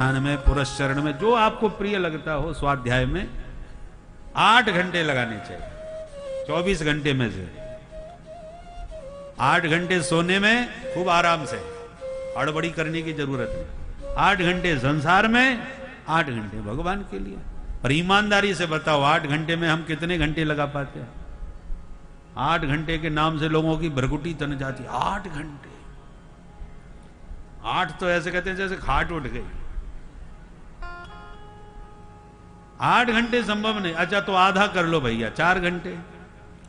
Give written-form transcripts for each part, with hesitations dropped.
में, पुरस्चरण में, जो आपको प्रिय लगता हो स्वाध्याय में 8 घंटे लगाने चाहिए। 24 घंटे में से 8 घंटे सोने में खूब आराम से, हड़बड़ी करने की जरूरत नहीं। 8 घंटे संसार में, 8 घंटे भगवान के लिए। पर ईमानदारी से बताओ 8 घंटे में हम कितने घंटे लगा पाते हैं? 8 घंटे के नाम से लोगों की भरगुटी तन जाती। 8 घंटे, 8 तो ऐसे कहते हैं जैसे खाट उठ गई। 8 घंटे संभव नहीं। अच्छा तो आधा कर लो भैया, 4 घंटे।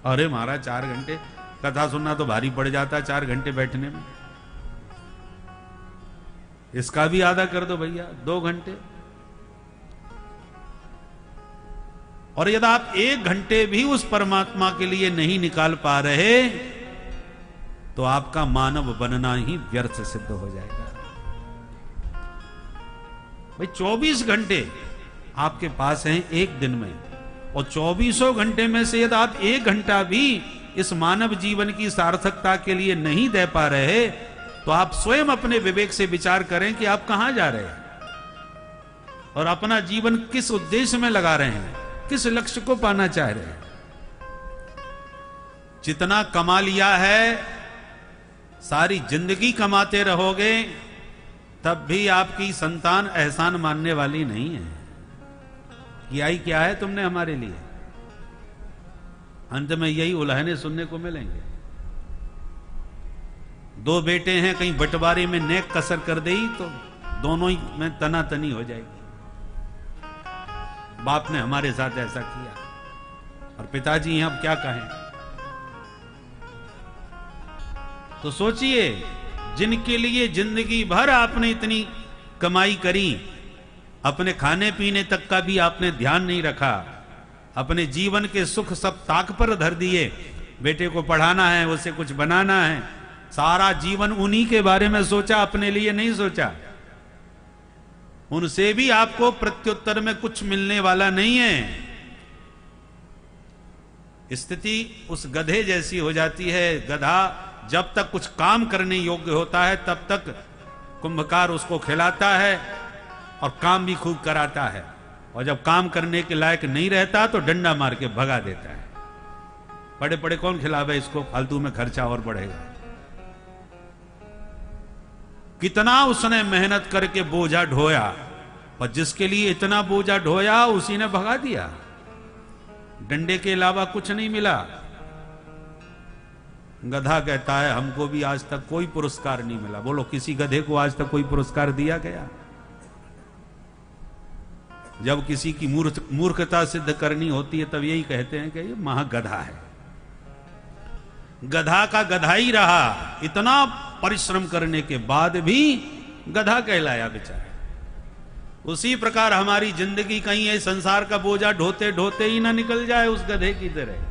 अरे महाराज 4 घंटे कथा सुनना तो भारी पड़ जाता है 4 घंटे बैठने में। इसका भी आधा कर दो भैया, 2 घंटे। और यदि आप 1 घंटे भी उस परमात्मा के लिए नहीं निकाल पा रहे तो आपका मानव बनना ही व्यर्थ सिद्ध हो जाएगा। भाई 24 घंटे आपके पास हैं एक दिन में, और 24 घंटे में से यदि आप 1 घंटा भी इस मानव जीवन की सार्थकता के लिए नहीं दे पा रहे तो आप स्वयं अपने विवेक से विचार करें कि आप कहां जा रहे हैं और अपना जीवन किस उद्देश्य में लगा रहे हैं, किस लक्ष्य को पाना चाह रहे हैं। जितना कमा लिया है सारी जिंदगी कमाते रहोगे तब भी आपकी संतान एहसान मानने वाली नहीं है। किया ही क्या है तुमने हमारे लिए? अंत में यही उल्हाने सुनने को मिलेंगे। 2 बेटे हैं, कहीं बंटवारे में नेक कसर कर दी तो दोनों ही में तना तनी हो जाएगी। बाप ने हमारे साथ ऐसा किया और पिताजी हैं, अब क्या कहें। तो सोचिए, जिनके लिए जिंदगी भर आपने इतनी कमाई करी, अपने खाने पीने तक का भी आपने ध्यान नहीं रखा, अपने जीवन के सुख सब ताक पर धर दिए। बेटे को पढ़ाना है, उसे कुछ बनाना है, सारा जीवन उन्हीं के बारे में सोचा, अपने लिए नहीं सोचा। उनसे भी आपको प्रत्युत्तर में कुछ मिलने वाला नहीं है। स्थिति उस गधे जैसी हो जाती है। गधा जब तक कुछ काम करने योग्य होता है तब तक कुंभकार उसको खिलाता है और काम भी खूब कराता है, और जब काम करने के लायक नहीं रहता तो डंडा मार के भगा देता है। पड़े पड़े कौन खिलावे इसको, फालतू में खर्चा और बढ़ेगा। कितना उसने मेहनत करके बोझा ढोया, पर जिसके लिए इतना बोझा ढोया उसी ने भगा दिया। डंडे के अलावा कुछ नहीं मिला। गधा कहता है हमको भी आज तक कोई पुरस्कार नहीं मिला। बोलो, किसी गधे को आज तक कोई पुरस्कार दिया गया? जब किसी की मूर्खता सिद्ध करनी होती है तब यही कहते हैं कि ये महागधा है। गधा का गधा ही रहा, इतना परिश्रम करने के बाद भी गधा कहलाया बेचारा। उसी प्रकार हमारी जिंदगी कहीं है संसार का बोझा ढोते ढोते ही ना निकल जाए उस गधे की तरह।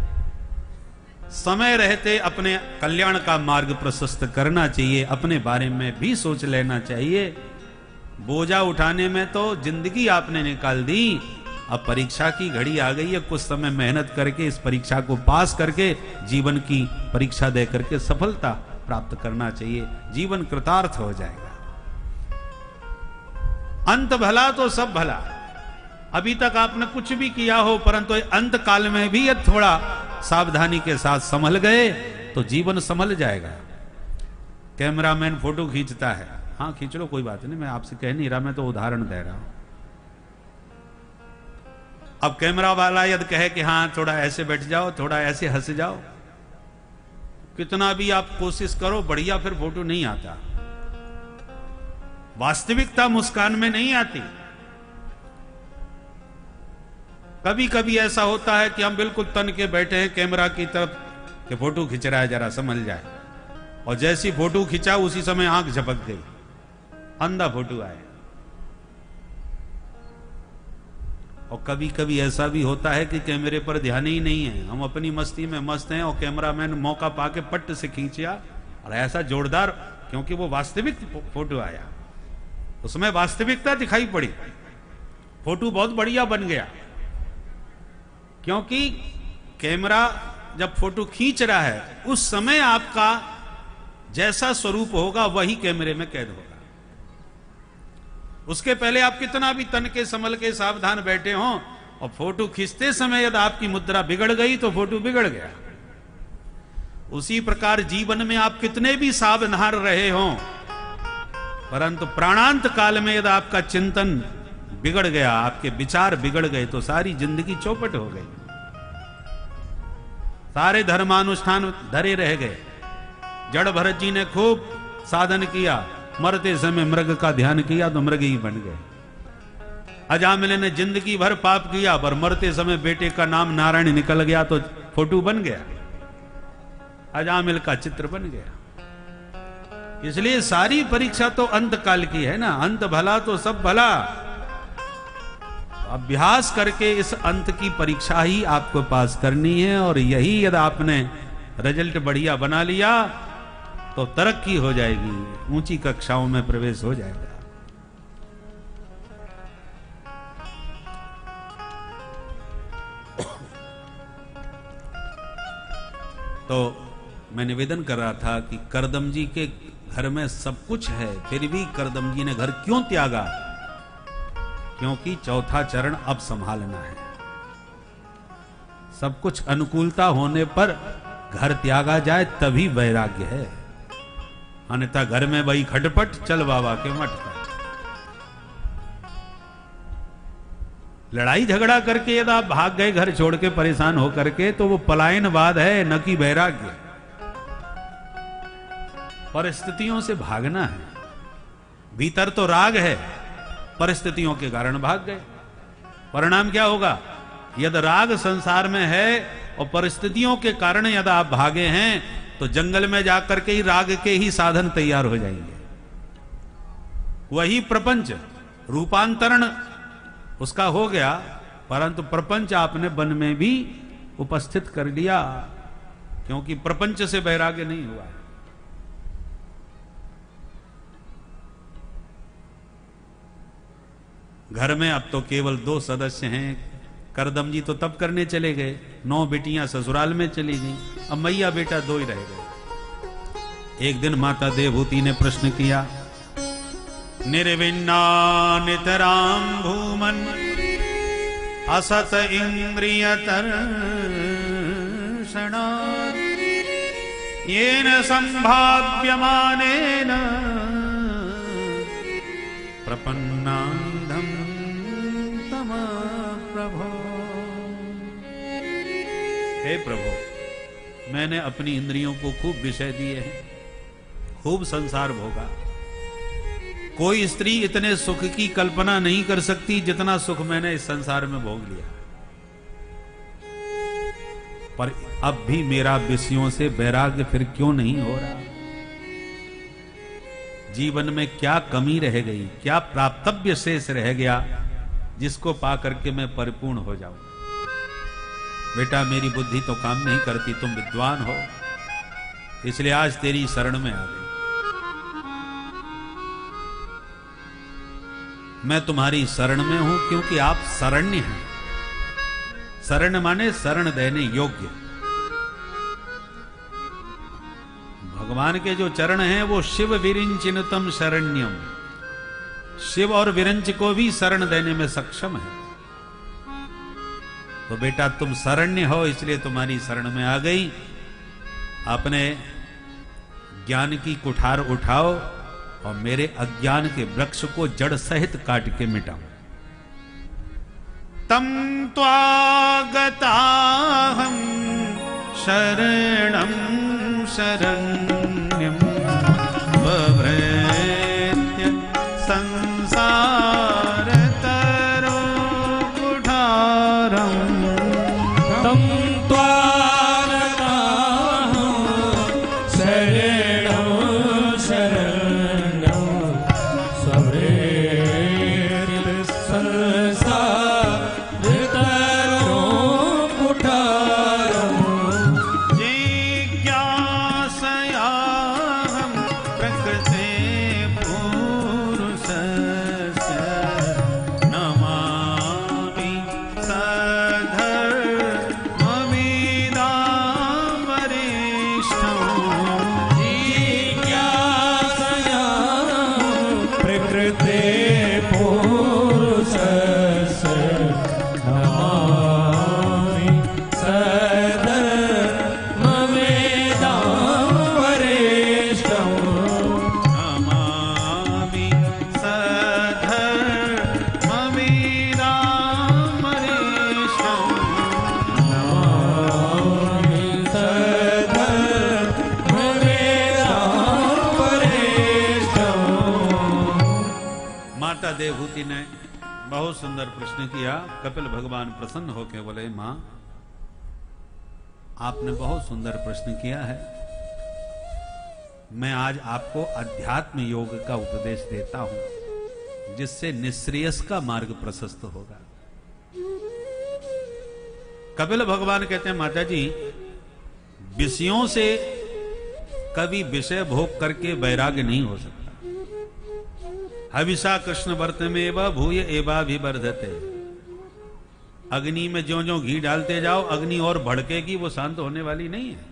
समय रहते अपने कल्याण का मार्ग प्रशस्त करना चाहिए, अपने बारे में भी सोच लेना चाहिए। बोझा उठाने में तो जिंदगी आपने निकाल दी, अब परीक्षा की घड़ी आ गई है। कुछ समय मेहनत करके इस परीक्षा को पास करके जीवन की परीक्षा दे करके सफलता प्राप्त करना चाहिए। जीवन कृतार्थ हो जाएगा। अंत भला तो सब भला। अभी तक आपने कुछ भी किया हो, परंतु अंत काल में भी यदि थोड़ा सावधानी के साथ संभल गए तो जीवन संभल जाएगा। कैमरामैन फोटो खींचता है, हाँ खींच लो, कोई बात नहीं, मैं आपसे कह नहीं रहा, मैं तो उदाहरण दे रहा हूं। अब कैमरा वाला यदि कहे कि हाँ थोड़ा ऐसे बैठ जाओ, थोड़ा ऐसे हंस जाओ, कितना भी आप कोशिश करो बढ़िया फिर फोटो नहीं आता। वास्तविकता मुस्कान में नहीं आती। कभी कभी ऐसा होता है कि हम बिल्कुल तन के बैठे हैं कैमरा की तरफ कि फोटो खिंच रहा है, जरा समझ जाए, और जैसी फोटो खिंचा उसी समय आंख झपक गई, अंधा फोटो आया। और कभी कभी ऐसा भी होता है कि कैमरे पर ध्यान ही नहीं है, हम अपनी मस्ती में मस्त हैं और कैमरामैन मौका पाके पट्ट से खींचा और ऐसा जोरदार, क्योंकि वो वास्तविक फोटो आया, उसमें वास्तविकता दिखाई पड़ी, फोटो बहुत बढ़िया बन गया। क्योंकि कैमरा जब फोटो खींच रहा है उस समय आपका जैसा स्वरूप होगा वही कैमरे में कैद होगा। उसके पहले आप कितना भी तन के संभल के सावधान बैठे हों और फोटो खींचते समय यदि आपकी मुद्रा बिगड़ गई तो फोटो बिगड़ गया। उसी प्रकार जीवन में आप कितने भी सावधान रहे हों, परंतु प्राणांत काल में यदि आपका चिंतन बिगड़ गया, आपके विचार बिगड़ गए, तो सारी जिंदगी चौपट हो गई, सारे धर्मानुष्ठान धरे रह गए। जड़ भरत जी ने खूब साधन किया, मरते समय मृग का ध्यान किया तो मृग ही बन गए। अजामिल ने जिंदगी भर पाप किया, पर मरते समय बेटे का नाम नारायण निकल गया तो फोटो बन गया, अजामिल का चित्र बन गया। इसलिए सारी परीक्षा तो अंत काल की है ना, अंत भला तो सब भला। अभ्यास करके इस अंत की परीक्षा ही आपको पास करनी है, और यही यदि आपने रिजल्ट बढ़िया बना लिया तो तरक्की हो जाएगी, ऊंची कक्षाओं में प्रवेश हो जाएगा। तो मैं निवेदन कर रहा था कि करदम जी के घर में सब कुछ है, फिर भी करदम जी ने घर क्यों त्यागा? क्योंकि चौथा चरण अब संभालना है। सब कुछ अनुकूलता होने पर घर त्यागा जाए तभी वैराग्य है, अन्यथा घर में भाई खटपट, चल बाबा के मठ पर। लड़ाई झगड़ा करके यदि आप भाग गए घर छोड़ के परेशान होकर के, तो वो पलायनवाद है, न कि वैराग्य। परिस्थितियों से भागना है। भीतर तो राग है, परिस्थितियों के कारण भाग गए, परिणाम क्या होगा? यदि राग संसार में है और परिस्थितियों के कारण यदि आप भागे हैं, तो जंगल में जाकर के ही राग के ही साधन तैयार हो जाएंगे। वही प्रपंच रूपांतरण उसका हो गया, परंतु प्रपंच आपने वन में भी उपस्थित कर लिया, क्योंकि प्रपंच से वैराग्य नहीं हुआ है। घर में अब तो केवल 2 सदस्य हैं। करदम जी तो तब करने चले गए, 9 बेटियां ससुराल में चली गई, अब मैया बेटा 2 ही रह गए। एक दिन माता देवहूति ने प्रश्न किया, निर्विन्ना नितराम भूमन असत इंद्रिय तर्षणा येन संभाव्यमानेन प्रपन्नांधम तम प्रभो। हे प्रभु, मैंने अपनी इंद्रियों को खूब विषय दिए हैं, खूब संसार भोगा। कोई स्त्री इतने सुख की कल्पना नहीं कर सकती जितना सुख मैंने इस संसार में भोग लिया, पर अब भी मेरा विषयों से वैराग्य फिर क्यों नहीं हो रहा? जीवन में क्या कमी रह गई, क्या प्राप्तव्य शेष रह गया जिसको पा करके मैं परिपूर्ण हो जाऊं? बेटा, मेरी बुद्धि तो काम नहीं करती, तुम विद्वान हो, इसलिए आज तेरी शरण में आ गई। मैं तुम्हारी शरण में हूं क्योंकि आप शरण्य हैं। शरण माने शरण देने योग्य। भगवान के जो चरण हैं वो शिव विरिंचिनतम शरण्यम, शिव और विरंच को भी शरण देने में सक्षम है। तो बेटा, तुम शरण्य हो, इसलिए तुम्हारी शरण में आ गई। अपने ज्ञान की कुठार उठाओ और मेरे अज्ञान के वृक्ष को जड़ सहित काट के मिटाओ। तम त्वागताहं शरणं शरण्यं बभ्रेत्य संसारतरो कुठारं। तम त्वागताहं शरणं शरण्यं बभ्रेत्य संसारतरो कुठारं। जिज्ञासया देवहूति ने बहुत सुंदर प्रश्न किया। कपिल भगवान प्रसन्न होकर बोले, मां आपने बहुत सुंदर प्रश्न किया है। मैं आज आपको अध्यात्म योग का उपदेश देता हूं, जिससे निःश्रेयस का मार्ग प्रशस्त होगा। कपिल भगवान कहते हैं, माता जी विषयों से कभी विषय भोग करके वैराग्य नहीं हो सकता। हविषा कृष्ण वर्त में एवं भूय एवा भी वर्धते। अग्नि में ज्यों ज्यों घी डालते जाओ अग्नि और भड़केगी, वो शांत होने वाली नहीं है।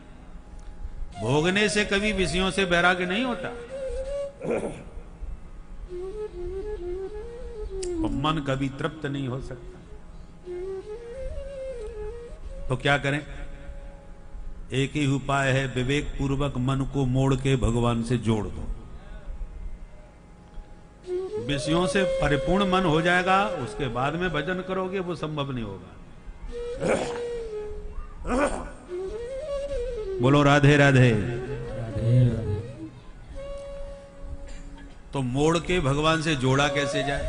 भोगने से कभी विषयों से वैराग्य नहीं होता। और मन कभी तृप्त नहीं हो सकता। तो क्या करें? एक ही उपाय है, विवेक पूर्वक मन को मोड़ के भगवान से जोड़ दो। विषयों से परिपूर्ण मन हो जाएगा, उसके बाद में भजन करोगे वो संभव नहीं होगा। बोलो राधे राधे। तो मोड़ के भगवान से जोड़ा कैसे जाए?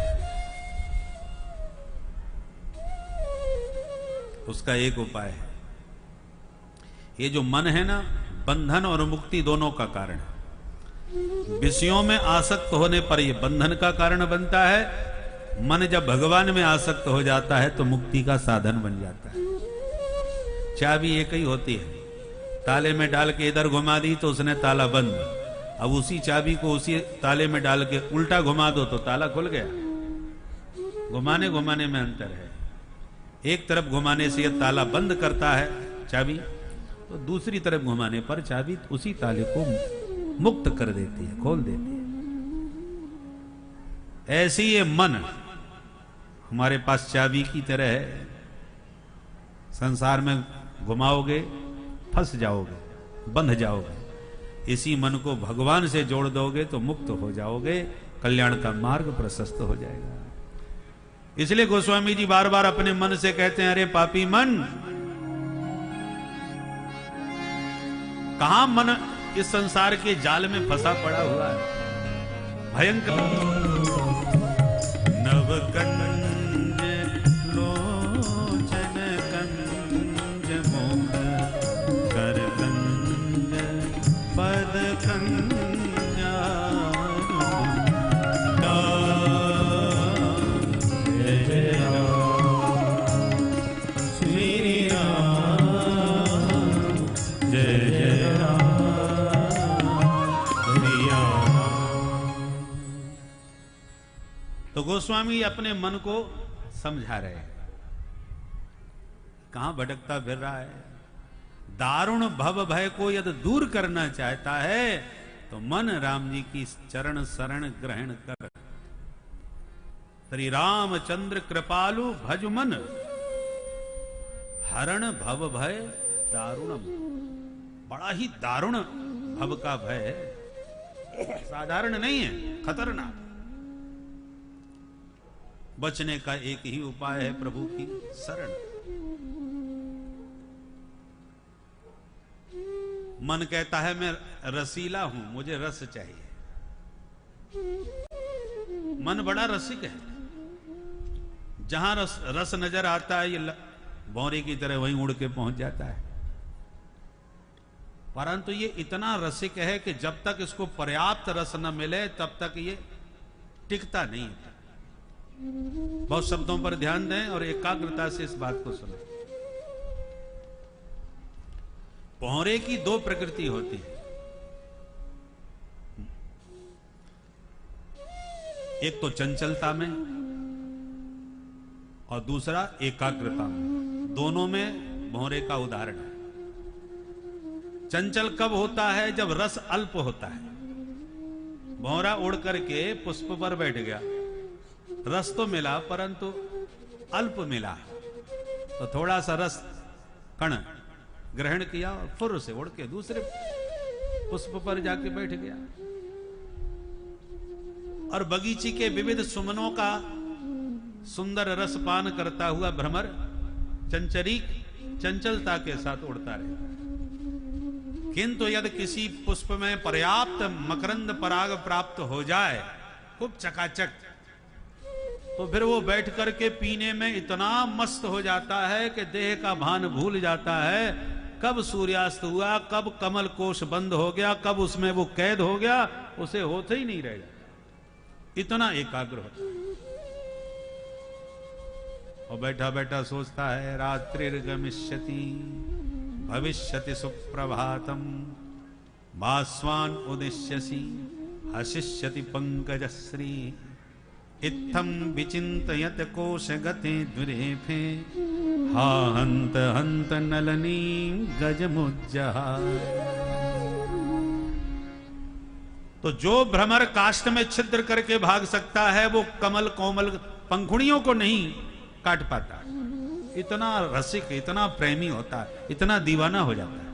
उसका एक उपाय है। ये जो मन है ना, बंधन और मुक्ति दोनों का कारण है। विषयों में आसक्त होने पर यह बंधन का कारण बनता है। मन जब भगवान में आसक्त हो जाता है तो मुक्ति का साधन बन जाता है। चाबी एक ही होती है, ताले में डाल के इधर घुमा दी तो उसने ताला बंद। अब उसी चाबी को उसी ताले में डाल के उल्टा घुमा दो तो ताला खुल गया। घुमाने घुमाने में अंतर है। एक तरफ घुमाने से यह ताला बंद करता है चाबी, तो दूसरी तरफ घुमाने पर चाबी उसी ताले को मुक्त कर देती है, खोल देती है। ऐसे ये मन हमारे पास चाबी की तरह है। संसार में घुमाओगे फंस जाओगे, बंध जाओगे। इसी मन को भगवान से जोड़ दोगे तो मुक्त हो जाओगे, कल्याण का मार्ग प्रशस्त हो जाएगा। इसलिए गोस्वामी जी बार बार अपने मन से कहते हैं, अरे पापी मन, कहां मन इस संसार के जाल में फंसा पड़ा हुआ है। भयंकर नवकंज लोचन कंज मोह करकंज पद कंजा जय श्री राम जय तो गोस्वामी अपने मन को समझा रहे हैं, कहां भटकता फिर रहा है। दारुण भव भय को यदि दूर करना चाहता है तो मन राम जी की चरण शरण ग्रहण कर। श्री रामचंद्र कृपालु भज मन, हरण भव भय दारुणम। बड़ा ही दारुण भव का भय है, साधारण नहीं है, खतरनाक। बचने का एक ही उपाय है, प्रभु की शरण। मन कहता है मैं रसीला हूं, मुझे रस चाहिए। मन बड़ा रसिक है। जहां रस नजर आता है, ये भौरे की तरह वहीं उड़ के पहुंच जाता है। परंतु ये इतना रसिक है कि जब तक इसको पर्याप्त रस न मिले तब तक ये टिकता नहीं है। बहुत शब्दों पर ध्यान दें और एकाग्रता से इस बात को सुनें। भौरे की दो प्रकृति होती है, एक तो चंचलता में और दूसरा एकाग्रता में। दोनों में भौरे का उदाहरण है। चंचल कब होता है? जब रस अल्प होता है। भौरा उड़ करके पुष्प पर बैठ गया, रस तो मिला परंतु अल्प मिला, तो थोड़ा सा रस कण ग्रहण किया और फुर से उड़ के दूसरे पुष्प पर जाके बैठ गया। और बगीचे के विविध सुमनों का सुंदर रस पान करता हुआ भ्रमर चंचरीक चंचलता के साथ उड़ता रहता। किंतु यदि किसी पुष्प में पर्याप्त मकरंद पराग प्राप्त हो जाए, खूब चकाचक, तो फिर वो बैठ करके पीने में इतना मस्त हो जाता है कि देह का भान भूल जाता है। कब सूर्यास्त हुआ, कब कमल कोश बंद हो गया, कब उसमें वो कैद हो गया, उसे होते ही नहीं रह जाता। इतना एकाग्र होता है। और बैठा बैठा सोचता है रात्रिर्गमिष्यति भविष्यति सुप्रभातम भास्वान उदिश्यसि हसिष्यति पंकजश्री इत्थं विचिन्तयत कोशगते दुरेफे हा हंत हंत नलनी गजमुज्जहार। तो जो भ्रमर काष्ठ में छिद्र करके भाग सकता है वो कमल कोमल पंखुड़ियों को नहीं काट पाता। इतना रसिक, इतना प्रेमी होता है, इतना दीवाना हो जाता है।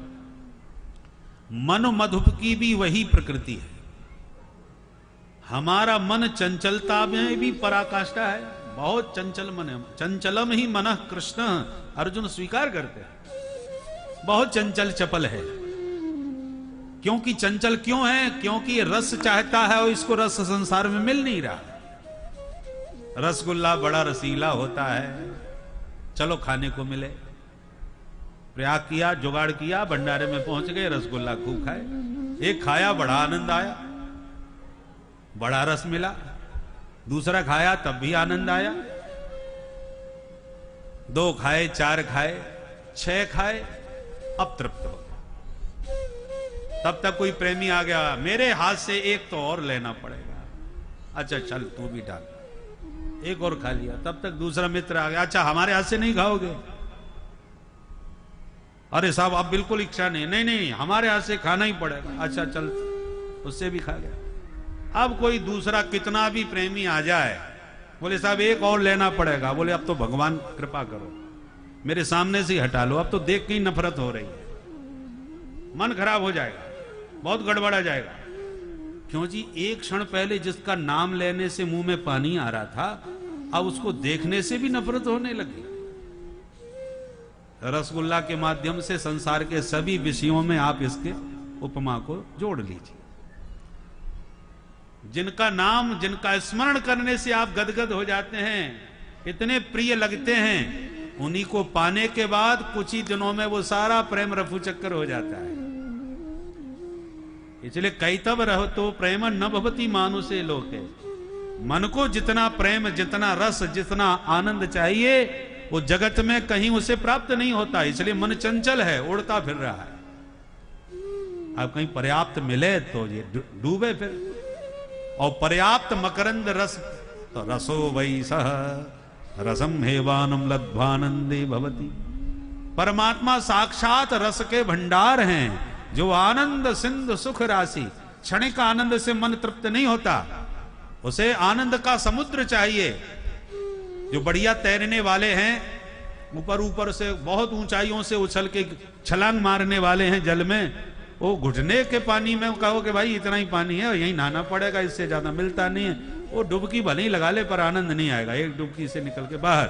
मन मधुप की भी वही प्रकृति है। हमारा मन चंचलता में भी पराकाष्ठा है। बहुत चंचल मन है। चंचलम ही मनः कृष्ण, अर्जुन स्वीकार करते हैं। बहुत चंचल चपल है। क्योंकि चंचल क्यों है? क्योंकि रस चाहता है और इसको रस संसार में मिल नहीं रहा। रसगुल्ला बड़ा रसीला होता है, चलो खाने को मिले। प्रयाग किया, जुगाड़ किया, भंडारे में पहुंच गए, रसगुल्ला खूब खाए। एक खाया, बड़ा आनंद आया, बड़ा रस मिला। दूसरा खाया, तब भी आनंद आया। 2 खाए, 4 खाए, 6 खाए, अब तृप्त हो गया। तब तक कोई प्रेमी आ गया, मेरे हाथ से एक तो और लेना पड़ेगा। अच्छा चल तू भी डाल, एक और खा लिया। तब तक दूसरा मित्र आ गया, अच्छा हमारे हाथ से नहीं खाओगे? अरे साहब अब बिल्कुल इच्छा नहीं, नहीं नहीं हमारे हाथ से खाना ही पड़ेगा। अच्छा चल, उससे भी खा गया। अब कोई दूसरा कितना भी प्रेमी आ जाए, बोले साहब एक और लेना पड़ेगा। बोले अब तो भगवान कृपा करो, मेरे सामने से ही हटा लो, अब तो देख के ही नफरत हो रही है। मन खराब हो जाएगा, बहुत गड़बड़ा जाएगा। क्यों जी? एक क्षण पहले जिसका नाम लेने से मुंह में पानी आ रहा था, अब उसको देखने से भी नफरत होने लगी। रसगुल्ला के माध्यम से संसार के सभी विषयों में आप इसके उपमा को जोड़ लीजिए। जिनका नाम, जिनका स्मरण करने से आप गदगद हो जाते हैं, इतने प्रिय लगते हैं, उन्हीं को पाने के बाद कुछ ही दिनों में वो सारा प्रेम रफू चक्कर हो जाता है। इसलिए कैतव रहो तो प्रेम न भवति मानुषे लोके। मन को जितना प्रेम, जितना रस, जितना आनंद चाहिए, वो जगत में कहीं उसे प्राप्त नहीं होता। इसलिए मन चंचल है, उड़ता फिर रहा है। अब कहीं पर्याप्त मिले तो ये डूबे फिर। और पर्याप्त मकरंद रस तो रसो वै सह रसम हेवानम लब्ध्वानंदे भवति। परमात्मा साक्षात रस के भंडार हैं, जो आनंद सिंधु सुख राशि। क्षणिक आनंद से मन तृप्त नहीं होता, उसे आनंद का समुद्र चाहिए। जो बढ़िया तैरने वाले हैं, ऊपर ऊपर से बहुत ऊंचाइयों से उछल के छलांग मारने वाले हैं जल में, वो घुटने के पानी में कहो कि भाई इतना ही पानी है और यही नहाना पड़ेगा, इससे ज्यादा मिलता नहीं है, वो डुबकी भले ही लगा ले पर आनंद नहीं आएगा। एक डुबकी से निकल के बाहर,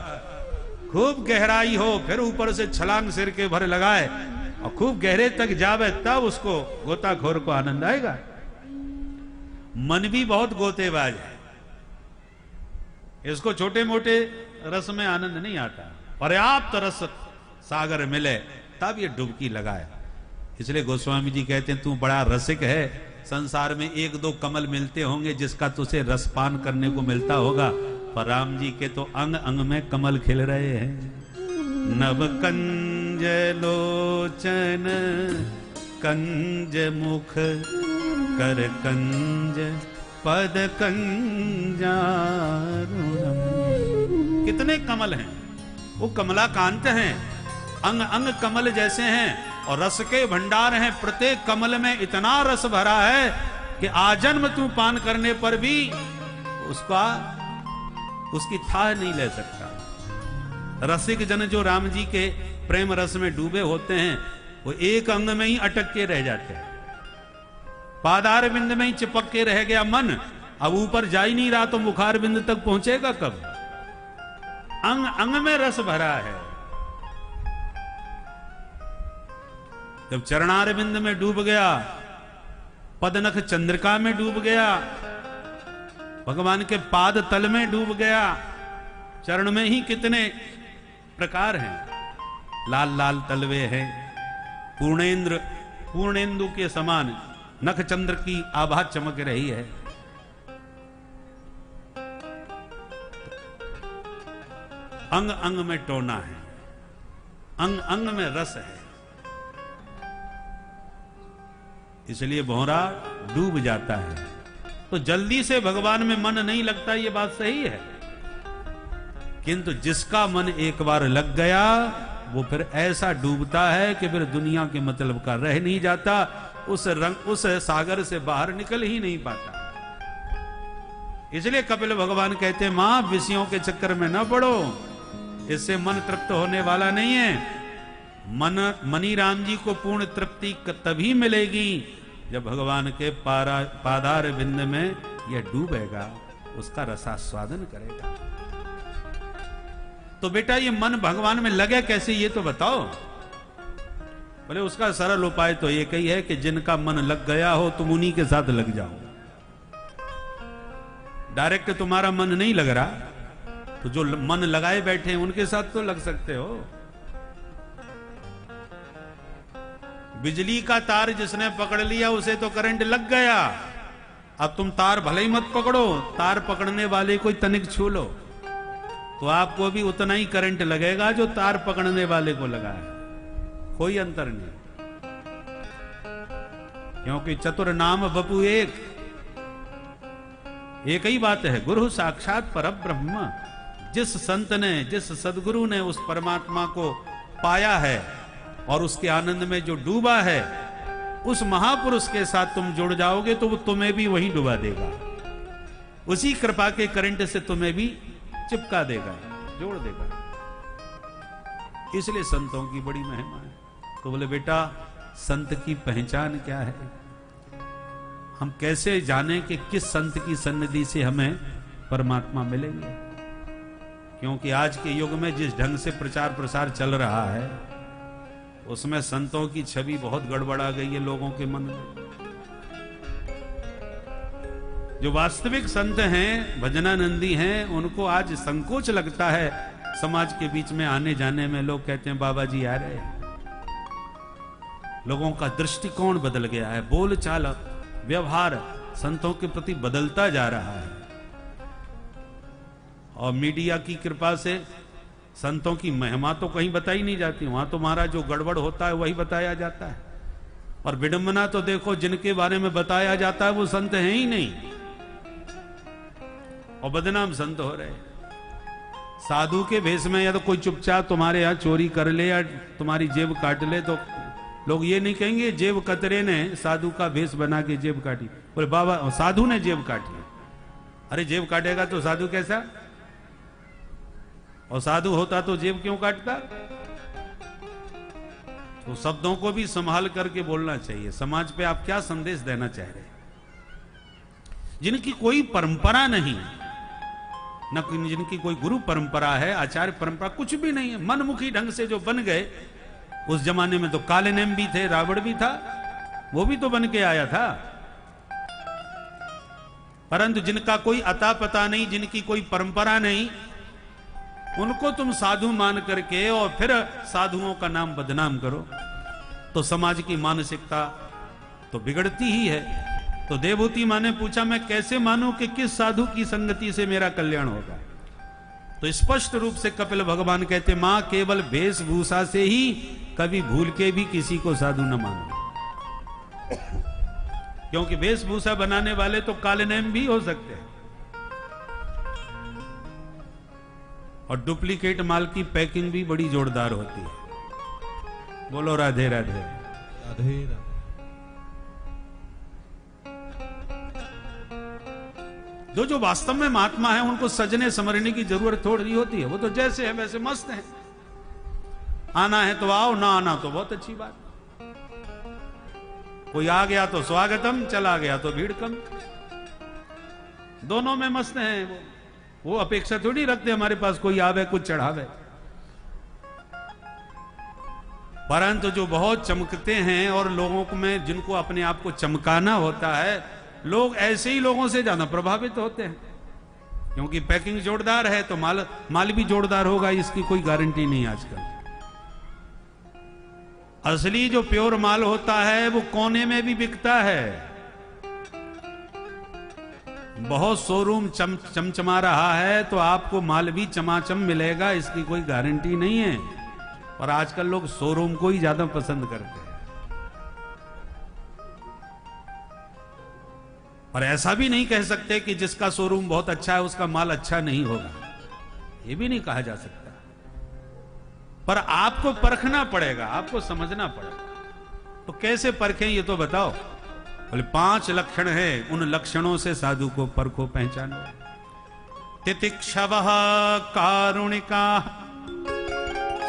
खूब गहराई हो, फिर ऊपर से छलांग सिर के भर लगाए और खूब गहरे तक जावे, तब उसको गोताखोर को आनंद आएगा। मन भी बहुत गोतेबाज है, इसको छोटे मोटे रस में आनंद नहीं आता। पर्याप्त रस सागर मिले तब ये डुबकी लगाए। इसलिए गोस्वामी जी कहते हैं तू बड़ा रसिक है, संसार में 1-2 कमल मिलते होंगे जिसका तुझे रसपान करने को मिलता होगा, पर राम जी के तो अंग अंग में कमल खिल रहे हैं। नव कंज लोचन कंज मुख कर कंज पद कंजारुणम। कितने कमल हैं, वो कमलाकांत हैं, अंग अंग कमल जैसे हैं और रस के भंडार हैं। प्रत्येक कमल में इतना रस भरा है कि आजन्म तू पान करने पर भी उसकी थाह नहीं ले सकता। रसिक जन जो राम जी के प्रेम रस में डूबे होते हैं, वो एक अंग में ही अटक के रह जाते हैं। पादार बिंद में ही चिपक के रह गया मन, अब ऊपर जा ही नहीं रहा तो मुखार बिंद तक पहुंचेगा कब? अंग अंग में रस भरा है। जब चरणार बिंद में डूब गया, पदनख चंद्रिका में डूब गया, भगवान के पाद तल में डूब गया, चरण में ही कितने प्रकार हैं। लाल लाल तलवे हैं, पूर्णेंदु के समान नख चंद्र की आभा चमक रही है। अंग अंग में टोना है, अंग अंग में रस है, इसलिए भौरा डूब जाता है। तो जल्दी से भगवान में मन नहीं लगता, ये बात सही है, किंतु जिसका मन एक बार लग गया वो फिर ऐसा डूबता है कि फिर दुनिया के मतलब का रह नहीं जाता, उस सागर से बाहर निकल ही नहीं पाता। इसलिए कपिल भगवान कहते हैं, मां विषयों के चक्कर में न पड़ो, इससे मन तृप्त होने वाला नहीं है। मनी राम जी को पूर्ण तृप्ति तभी मिलेगी जब भगवान के पादार बिंद में यह डूबेगा, उसका रसास्वादन करेगा। तो बेटा ये मन भगवान में लगे कैसे, ये तो बताओ। बोले उसका सरल उपाय तो एक ही है कि जिनका मन लग गया हो तुम उन्हीं के साथ लग जाओ। डायरेक्ट तुम्हारा मन नहीं लग रहा तो जो मन लगाए बैठे हैं उनके साथ तो लग सकते हो। बिजली का तार जिसने पकड़ लिया उसे तो करंट लग गया। अब तुम तार भले ही मत पकड़ो, तार पकड़ने वाले को तनिक छू लो तो आपको भी उतना ही करंट लगेगा जो तार पकड़ने वाले को लगा है, कोई अंतर नहीं। क्योंकि चतुर नाम बपू एक ही बात है, गुरु साक्षात परब्रह्म। जिस संत ने, जिस सदगुरु ने उस परमात्मा को पाया है और उसके आनंद में जो डूबा है, उस महापुरुष के साथ तुम जुड़ जाओगे तो वो तुम्हें भी वहीं डुबा देगा, उसी कृपा के करंट से तुम्हें भी चिपका देगा, जोड़ देगा। इसलिए संतों की बड़ी महिमा है। तो बोले बेटा संत की पहचान क्या है, हम कैसे जाने कि किस संत की सन्निधि से हमें परमात्मा मिलेंगे। क्योंकि आज के युग में जिस ढंग से प्रचार प्रसार चल रहा है उसमें संतों की छवि बहुत गड़बड़ा गई है लोगों के मन में। जो वास्तविक संत हैं, भजनानंदी हैं, उनको आज संकोच लगता है समाज के बीच में आने जाने में। लोग कहते हैं बाबा जी आ रहे हैं। लोगों का दृष्टिकोण बदल गया है, बोलचाल व्यवहार संतों के प्रति बदलता जा रहा है। और मीडिया की कृपा से संतों की महिमा तो कहीं बताई नहीं जाती, वहां तो हमारा जो गड़बड़ होता है वही बताया जाता है। और विडंबना तो देखो, जिनके बारे में बताया जाता है वो संत हैं ही नहीं और बदनाम संत हो रहे। साधु के भेष में या तो कोई चुपचाप तुम्हारे यहां चोरी कर ले या तुम्हारी जेब काट ले तो लोग ये नहीं कहेंगे जेब कतरे ने साधु का भेष बना के जेब काटी। बोले बाबा साधु ने जेब काटी। अरे जेब काटेगा तो साधु कैसा, और साधु होता तो जेब क्यों काटता। तो शब्दों को भी संभाल करके बोलना चाहिए। समाज पे आप क्या संदेश देना चाह रहे हैं। जिनकी कोई परंपरा नहीं, न जिनकी कोई गुरु परंपरा है, आचार्य परंपरा कुछ भी नहीं है, मनमुखी ढंग से जो बन गए। उस जमाने में तो काले नेम भी थे, रावण भी था, वो भी तो बन के आया था। परंतु जिनका कोई अता पता नहीं, जिनकी कोई परंपरा नहीं, उनको तुम साधु मान करके और फिर साधुओं का नाम बदनाम करो तो समाज की मानसिकता तो बिगड़ती ही है। तो देवहूति मां ने पूछा मैं कैसे मानूं कि किस साधु की संगति से मेरा कल्याण होगा। तो स्पष्ट रूप से कपिल भगवान कहते मां केवल वेशभूषा से ही कभी भूल के भी किसी को साधु न मानो, क्योंकि वेशभूषा बनाने वाले तो काले नेम भी हो सकते हैं और डुप्लीकेट माल की पैकिंग भी बड़ी जोरदार होती है। बोलो राधे राधे राधे राधे। जो वास्तव में महात्मा है उनको सजने संवरने की जरूरत थोड़ी होती है। वो तो जैसे है वैसे मस्त है। आना है तो आओ, ना आना तो बहुत अच्छी बात। कोई आ गया तो स्वागतम, चला गया तो भीड़ कम। दोनों में मस्त हैं। वो अपेक्षा थोड़ी रखते हमारे पास कोई आवे कुछ चढ़ावे। परंतु जो बहुत चमकते हैं और लोगों में जिनको अपने आप को चमकाना होता है, लोग ऐसे ही लोगों से ज्यादा प्रभावित होते हैं। क्योंकि पैकिंग जोरदार है तो माल भी जोरदार होगा, इसकी कोई गारंटी नहीं आजकल। असली जो प्योर माल होता है वो कोने में भी बिकता है। बहुत शोरूम चमचमा रहा है तो आपको माल भी चमाचम मिलेगा, इसकी कोई गारंटी नहीं है। और आजकल लोग शोरूम को ही ज्यादा पसंद करते हैं। और ऐसा भी नहीं कह सकते कि जिसका शोरूम बहुत अच्छा है उसका माल अच्छा नहीं होगा, ये भी नहीं कहा जा सकता। पर आपको परखना पड़ेगा, आपको समझना पड़ेगा। तो कैसे परखें ये तो बताओ। बोले 5 लक्षण हैं, उन लक्षणों से साधु को परखो, पहचानो। तितिक्षवः कारुणिका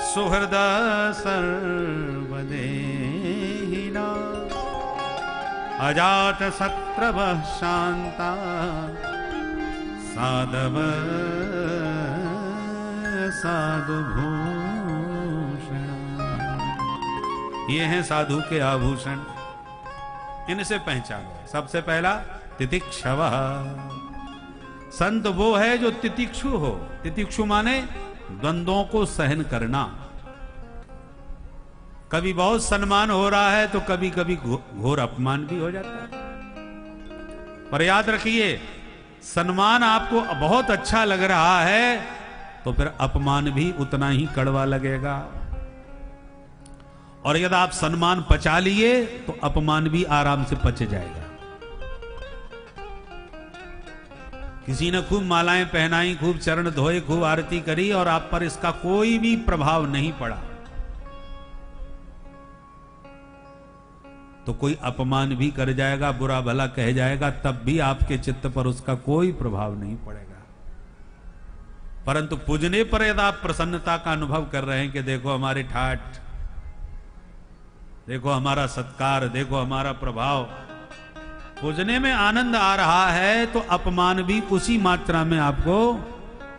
सुहृद सर्वदेहिना अजात शत्रवः शांता साधव साधुभूषण। ये हैं साधु के आभूषण, इनसे पहचानो। सबसे पहला तितिक्षवः। संत वो है जो तितिक्षु हो। तितिक्षु माने द्वंद्वों को सहन करना। कभी बहुत सम्मान हो रहा है तो कभी कभी घोर अपमान भी हो जाता है। पर याद रखिए, सम्मान आपको बहुत अच्छा लग रहा है तो फिर अपमान भी उतना ही कड़वा लगेगा। और यदि आप सम्मान पचा लिए तो अपमान भी आराम से पच जाएगा। किसी ने खूब मालाएं पहनाई, खूब चरण धोए, खूब आरती करी और आप पर इसका कोई भी प्रभाव नहीं पड़ा तो कोई अपमान भी कर जाएगा, बुरा भला कह जाएगा, तब भी आपके चित्त पर उसका कोई प्रभाव नहीं पड़ेगा। परंतु पूजने पर यदि आप प्रसन्नता का अनुभव कर रहे हैं कि देखो हमारे ठाठ, देखो हमारा सत्कार, देखो हमारा प्रभाव, पूजने में आनंद आ रहा है तो अपमान भी उसी मात्रा में आपको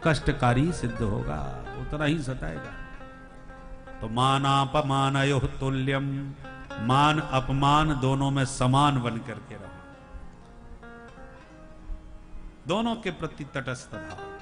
कष्टकारी सिद्ध होगा, उतना ही सताएगा। तो मानापमानयोः तुल्यम, मान अपमान दोनों में समान बन करके रहो, दोनों के प्रति तटस्थ भाव।